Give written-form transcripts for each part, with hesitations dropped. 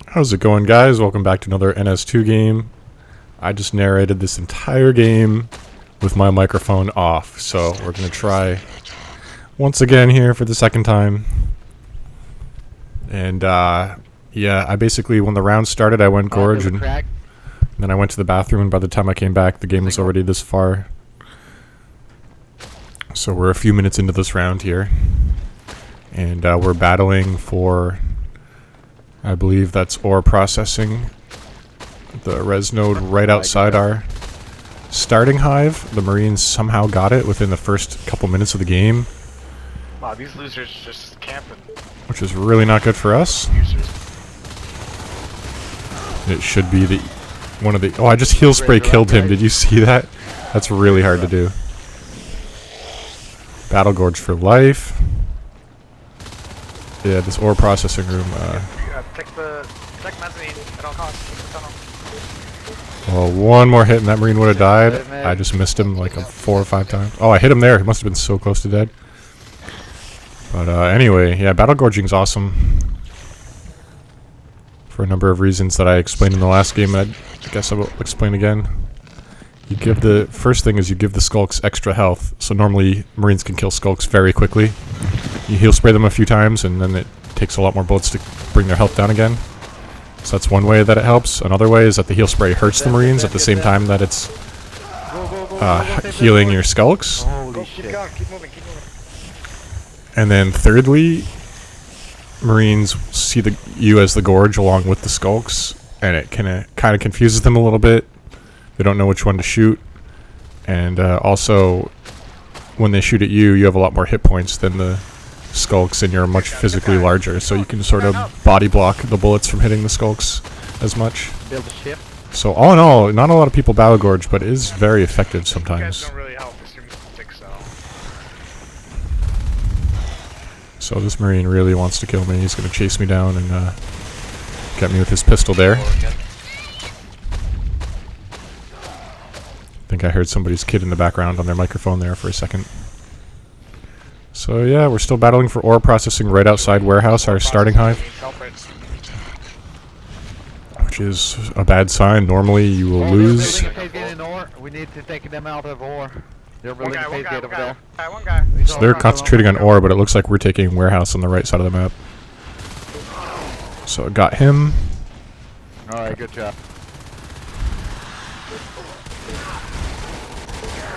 How's it going, guys? Welcome back to another NS2 game. I just narrated this entire game with my microphone off, so we're going to try once again here for the second time. And yeah, I basically, when the round started, I went gorge, and then I went to the bathroom, and by the time I came back, the game was already this far. So we're a few minutes into this round here, and we're battling for, I believe that's ore processing, the res node right outside our starting hive. The Marines somehow got it within the first couple minutes of the game. Wow, these losers just camping. Which is really not good for us. It should be the one of the... Oh, I just heal spray killed him. Did you see that? That's really hard to do. Battle Gorge for life. Yeah, this ore processing room. Protect mezzanine at all costs. Take the tunnel. Well, one more hit and that Marine would have died. I just missed him like 4 or 5 times. Oh, I hit him there. He must have been so close to dead. But anyway, yeah, battle gorging's awesome. For a number of reasons that I explained in the last game, I guess I will explain again. You give the first thing is you give the skulks extra health. So normally Marines can kill skulks very quickly. You heal spray them a few times, and then it takes a lot more bullets to bring their health down again. So that's one way that it helps. Another way is that the heal spray hurts the Marines at the same time that it's healing your skulks. Keep going, keep moving. And then thirdly, Marines see you as the gorge along with the skulks, and it kind of confuses them a little bit. They don't know which one to shoot, and also when they shoot at you, you have a lot more hit points than the skulks, and you're much physically larger, so you can sort of body block the bullets from hitting the skulks as much. Build a ship. So all in all, not a lot of people battle gorge, but it is very effective You guys sometimes. don't really help with your music, so. So this Marine really wants to kill me. He's going to chase me down and get me with his pistol there. I think I heard somebody's kid in the background on their microphone there for a second. So yeah, we're still battling for ore processing right outside warehouse, our starting hive. Which is a bad sign. Normally you will lose. We need to take them out of ore. They're One building a phase gate over there. one guy. So they're concentrating on ore, but it looks like we're taking warehouse on the right side of the map. So I got him. Alright, good job.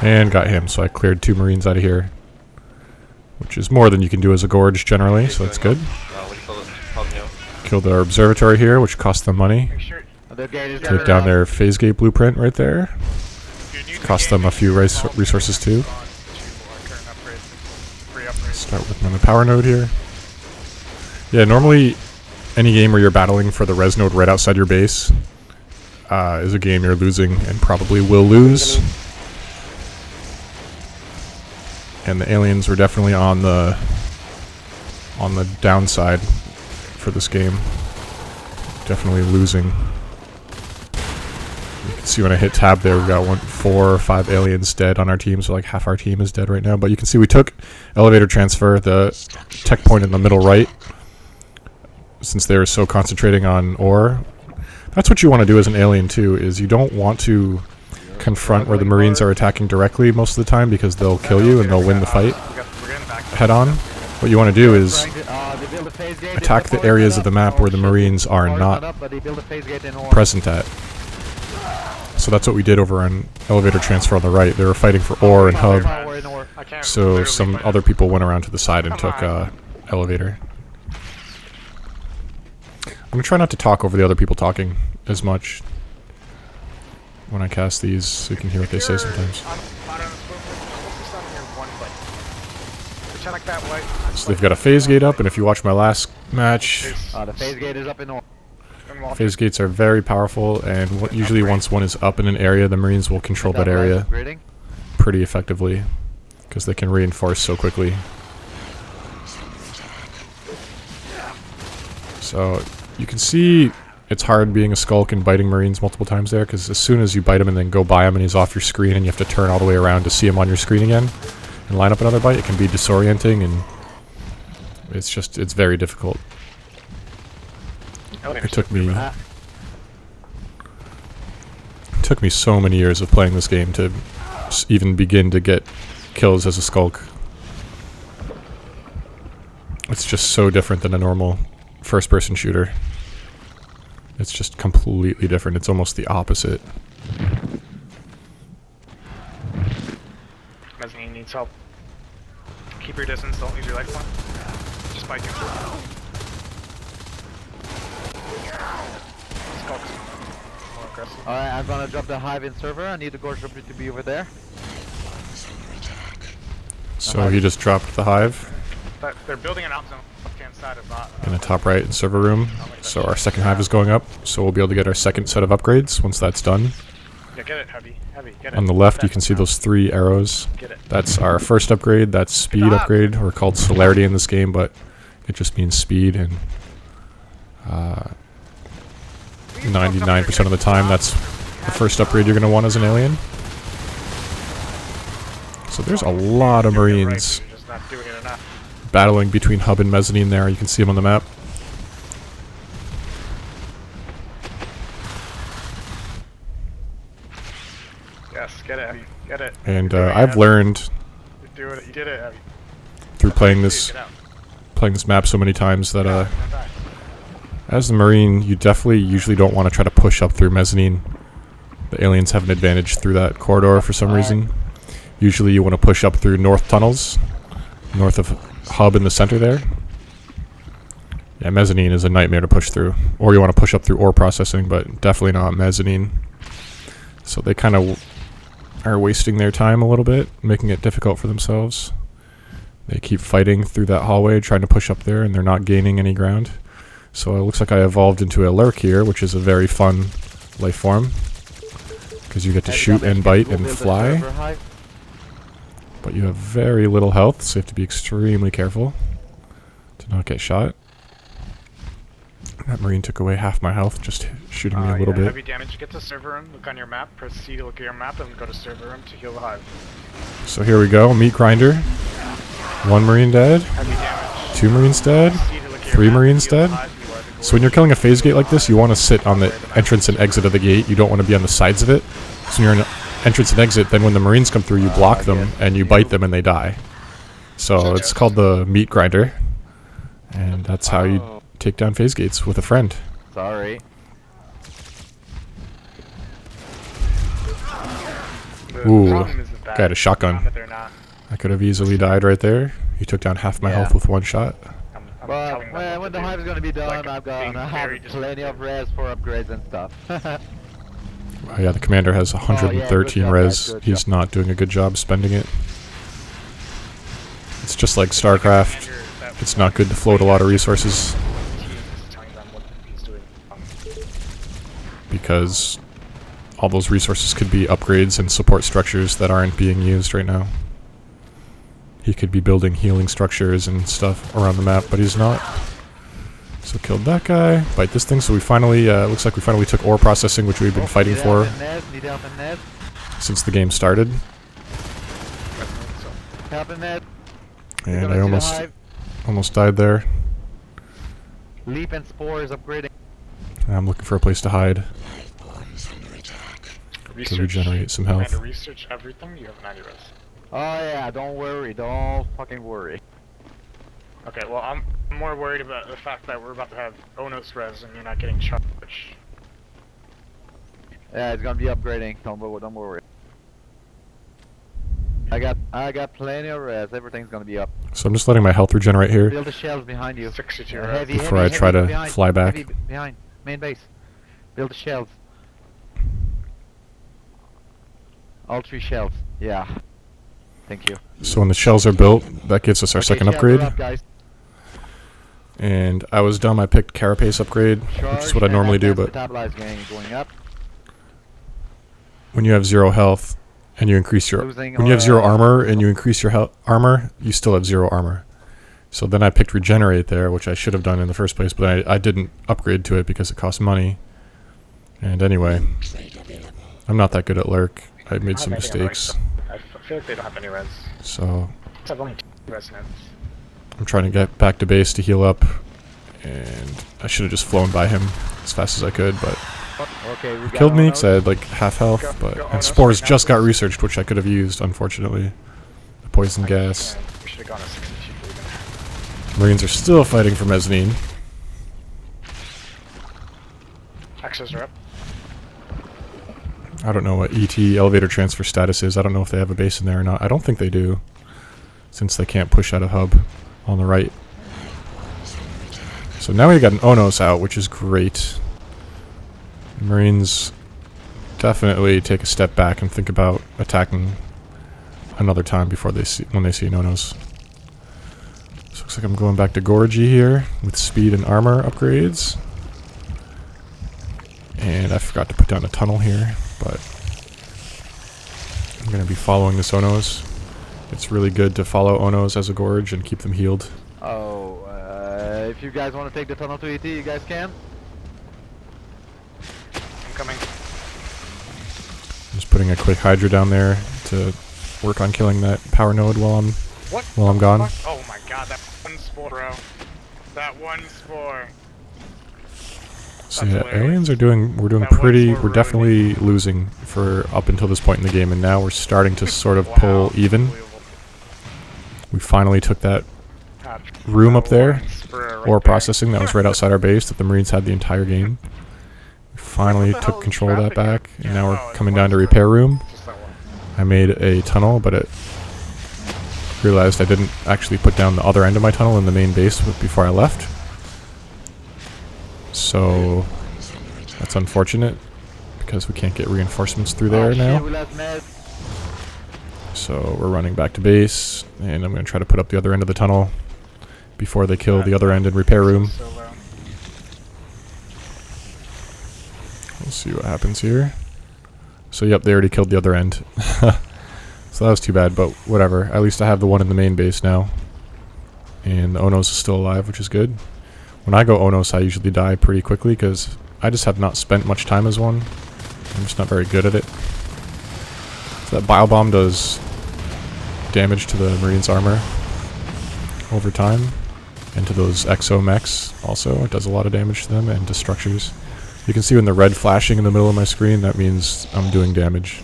And got him, so I cleared 2 Marines out of here. Which is more than you can do as a gorge generally, so that's good. Killed our observatory here, which cost them money. Make sure. Take down their phase gate blueprint right there. Cost them a few resources too. Start with another power node here. Yeah, normally any game where you're battling for the res node right outside your base is a game you're losing and probably will lose. And the aliens were definitely on the downside for this game. Definitely losing. You can see when I hit tab there, we've got 4 or 5 aliens dead on our team, so like half our team is dead right now. But you can see we took elevator transfer, the tech point in the middle right, since they were so concentrating on ore. That's what you want to do as an alien too, is you don't want to confront where the Marines are attacking directly most of the time, because they'll kill you and they'll win the fight head on. What you want to do is attack the areas of the map where the Marines are not present at. So that's what we did over on elevator transfer on the right. They were fighting for ore and hub, so some other people went around to the side and took elevator. I'm going to try not to talk over the other people talking as much when I cast these, so you can hear what they say sometimes. So they've got a phase gate up, and if you watch my last match, The phase gate is up in ore. phase gates are very powerful, and usually once one is up in an area, the Marines will control that area pretty effectively, because they can reinforce so quickly. So you can see it's hard being a skulk and biting Marines multiple times there, because as soon as you bite him and then go by him and he's off your screen and you have to turn all the way around to see him on your screen again and line up another bite, it can be disorienting, and it's very difficult. It took me so many years of playing this game to even begin to get kills as a skulk. It's just so different than a normal first-person shooter. It's just completely different. It's almost the opposite. Mezzanine needs help. Keep your distance, don't use your life point. Just spike him. Skulks. More aggressive. Alright, I'm gonna drop the hive in server. I need the gorge to be over there. So he just dropped the hive But they're building an out zone left-hand side of that. in the top right in server room. So our second hive is going up. So we'll be able to get our second set of upgrades once that's done. Yeah, get it, heavy, get it. On the left, you can see those 3 arrows. Get it. That's our first upgrade. That's speed upgrade. We're called celerity in this game, but it just means speed. And 99% of the time, that's the first upgrade you're going to want as an alien. So there's a lot of Marines You're just not doing it enough. battling between hub and mezzanine there. You can see them on the map. Yes, get it, Abby. Get it. And You're doing it, I've Abby. learned You're doing it. You did it, Abby. through playing Please, get out. this map so many times that Don't die. as the Marine, you definitely usually don't want to try to push up through mezzanine. The aliens have an advantage through that corridor for some reason. Usually you want to push up through north tunnels, north of hub in the center there. Yeah, mezzanine is a nightmare to push through. Or you want to push up through ore processing, but definitely not mezzanine. So they kind of are wasting their time a little bit, making it difficult for themselves. They keep fighting through that hallway, trying to push up there, and they're not gaining any ground. So it looks like I evolved into a lurk here, which is a very fun life form. Because you get to shoot and bite and fly. But you have very little health, so you have to be extremely careful to not get shot. That Marine took away half my health, just shooting me a little bit. Heavy damage. Get to server room, look on your map, press C to look at your map, and go to server room to heal the hive. So here we go, meat grinder. 1 Marine dead, Heavy damage. 2 Marines dead, C to look at your 3 map, Marines heal the dead. hive, you are the So when you're killing a phase gate like this, you want to sit on the entrance and exit of the gate. You don't want to be on the sides of it. So when you're in entrance and exit, then when the Marines come through, you block them and you bite them and they die. So it's called the meat grinder. And that's how you take down phase gates with a friend. Sorry. Ooh, problem is that guy had a shotgun. that they're not. I could have easily died right there. He took down half my Yeah. health with 1 shot. I'm But telling them what when to the do. hive is gonna be done, Like, I'm being gonna have very plenty of res for upgrades and stuff. Oh, yeah, the commander has 113 job, res. guys, good He's job. not doing a good job spending it. It's just like StarCraft. Commander that It's not good to float a lot of resources team is telling them what he's doing. because all those resources could be upgrades and support structures that aren't being used right now. He could be building healing structures and stuff around the map, but he's not. So killed that guy. Bite this thing. So we finally, looks like we finally took ore processing, which we've been fighting for Need help in net. since the game started. Help in net. And I almost died there. Leap and spore is upgrading. I'm looking for a place to hide to regenerate some health. Commander, research everything. You have 90 res. Oh yeah, don't worry, don't fucking worry. Okay, well I'm more worried about the fact that we're about to have Onos res and you're not getting charged. Yeah, it's gonna be upgrading. Don't worry. I got plenty of res. Everything's gonna be up. So I'm just letting my health regenerate here Build the shells behind you. 62 res. Heavy, before I try to behind, fly back. heavy behind main base. Build the shells. All 3 shells. Yeah. Thank you. So when the shells are built, that gives us our second shells are upgrade. up, guys. And I was dumb, I picked Carapace upgrade, which is what I normally do, but Metabolize going up. when you have 0 health and you increase your... Losing, When you have 0 armor and you increase your armor, you still have 0 armor. So then I picked Regenerate there, which I should have done in the first place, but I didn't upgrade to it because it cost money. And anyway, I'm not that good at Lurk. I made some mistakes. I feel like they don't have any res. So It's have only 2 res nets. I'm trying to get back to base to heal up And I should have just flown by him as fast as I could, but Okay, we he got killed me Ono. because I had like half health. Go But Ono and spores right now. just got researched, which I could have used, unfortunately. The poison gas. Yeah, we should have gone to 60 even. Marines are still fighting for mezzanine. X's are up. I don't know what ET elevator transfer status is. I don't know if they have a base in there or not. I don't think they do, since they can't push out of hub on the right. So now we got an Onos out, which is great. Marines definitely take a step back and think about attacking another time before they see when they see an Onos. So looks like I'm going back to Gorgie here with speed and armor upgrades. And I forgot to put down a tunnel here, but I'm going to be following this Onos. It's really good to follow Onos as a gorge and keep them healed. Oh, if you guys want to take the tunnel to ET, you guys can. I'm coming. Just putting a quick Hydra down there to work on killing that power node while I'm gone. Oh my god, that one spore, bro. That one spore. So That's yeah, hilarious. aliens are doing. We're doing That one pretty. spore We're really definitely losing for up until this point in the game, and now we're starting to sort of Wow, pull even. unbelievable. We finally took that God, room that up there, one spur right ore there. processing that was right outside our base that the Marines had the entire game. We finally What the hell took is control of that traffic back, here? and now Oh, we're it's coming one down to spur. repair room. Just that one. I made a tunnel, but it realized I didn't actually put down the other end of my tunnel in the main base before I left. So that's unfortunate because we can't get reinforcements through there Oh, shit, now. we lost med. So we're running back to base, and I'm going to try to put up the other end of the tunnel before they kill the other end in repair room. So low. We'll see what happens here. So yep, they already killed the other end. So that was too bad, but whatever. At least I have the one in the main base now. And the Onos is still alive, which is good. When I go Onos, I usually die pretty quickly because I just have not spent much time as one. I'm just not very good at it. So that Bile Bomb does damage to the Marines' armor over time. And to those Exo mechs also. It does a lot of damage to them and to structures. You can see when the red flashing in the middle of my screen, that means I'm doing damage.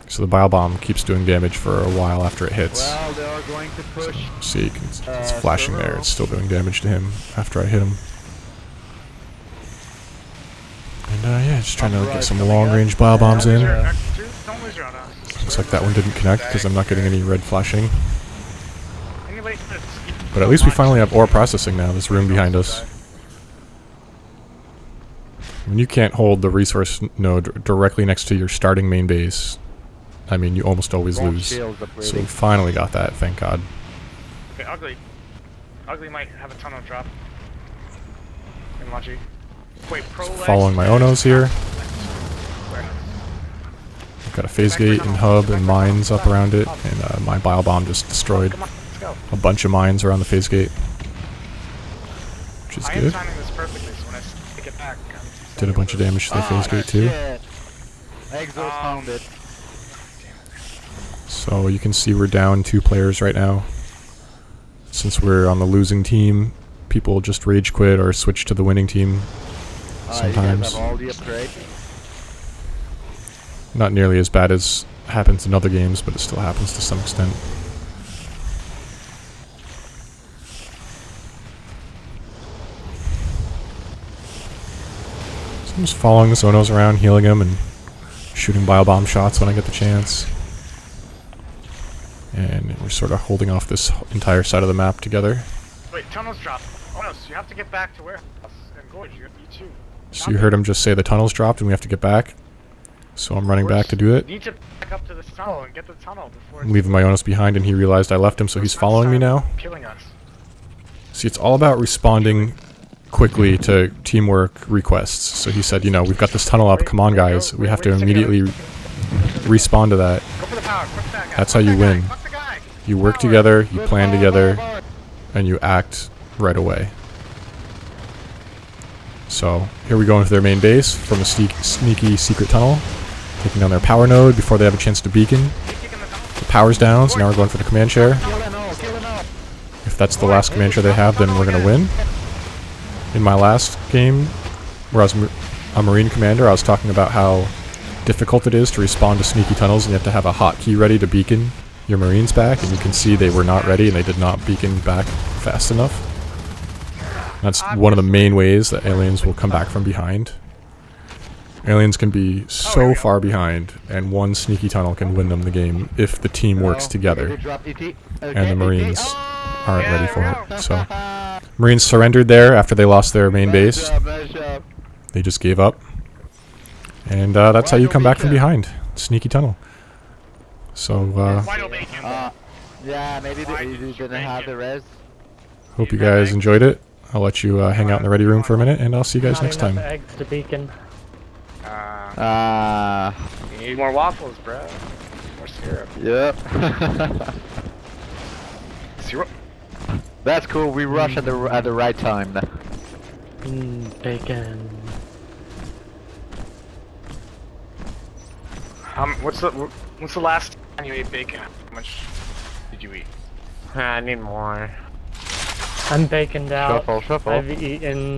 So the Bile Bomb keeps doing damage for a while after it hits. Well, they are going to push. See, it's flashing there. It's still doing damage to him after I hit him. And yeah, just trying to get some long-range Bile Bombs in. Don't lose your honor. Looks like that one didn't connect because I'm not getting any red flashing. Anybody But at least we finally have ore processing now, this room behind us. When you can't hold the resource node directly next to your starting main base, I mean, you almost always Wrong lose. shields So we upgrading. finally got that, thank God. Okay, ugly. Ugly might have a tunnel drop. And Launchy. Wait, pro legs? Following my Onos here. Where? I've got a phase gate and hub and mines up around it, and my Bile Bomb just destroyed Come on, let's go. a bunch of mines around the phase gate. Which is I am good. timing this perfectly, so when I take it back, Did a bunch of damage to the phase gate too. Shit. Exos found it. So you can see we're down 2 players right now. Since we're on the losing team, people just rage quit or switch to the winning team You guys sometimes. have all the upgrades. Not nearly as bad as happens in other games, but it still happens to some extent. So I'm just following the Sonos around, healing him, and shooting Bile Bomb shots when I get the chance. And we're sort of holding off this entire side of the map together. Wait, tunnels drop. Oh no, so you have to get back to warehouse and gorge. You too. So you heard him just say the tunnel's dropped and we have to get back. So I'm running back to do it. You need to back up to this tunnel and get the tunnel before I'm leaving my Onus behind, and he realized I left him, so he's following me now. Killing us. See, it's all about responding quickly to teamwork requests. So he said, you know, we've got this tunnel up, come on guys, we have to immediately respawn to that. Go for the power. Fuck that guy. That's Fuck how you that guy. win. Fuck the guy. You work Power. together, you Good plan power, together, power, power. and you act right away. So here we go into their main base from a sneaky secret tunnel, taking down their power node before they have a chance to beacon. Keep kicking the tunnel. The power's down, so now we're going for the command chair. Kill him all, kill him all. If that's the last command chair they have, then we're going to win. In my last game, where I was a Marine commander, I was talking about how difficult it is to respond to sneaky tunnels, and you have to have a hotkey ready to beacon your Marines back, and you can see they were not ready and they did not beacon back fast enough. That's one of the main ways that aliens will come back from behind. Aliens can be so far behind, and one sneaky tunnel can win them the game if the team works together, and the Marines aren't ready for it. So, Marines surrendered there after they lost their main base. They just gave up. And that's how you come back from behind. Sneaky tunnel. So, yeah, maybe they didn't have the res. hope you guys enjoyed it. I'll let you hang out in the ready room for a minute, and I'll see you guys next time. Eggs to beacon. You need more waffles, bro. More syrup. Yep. Syrup. That's cool. We rush at the right time. Bacon. What's the last time you ate bacon? How much did you eat? I need more. I'm baconed out. Shuffle, shuffle. I've eaten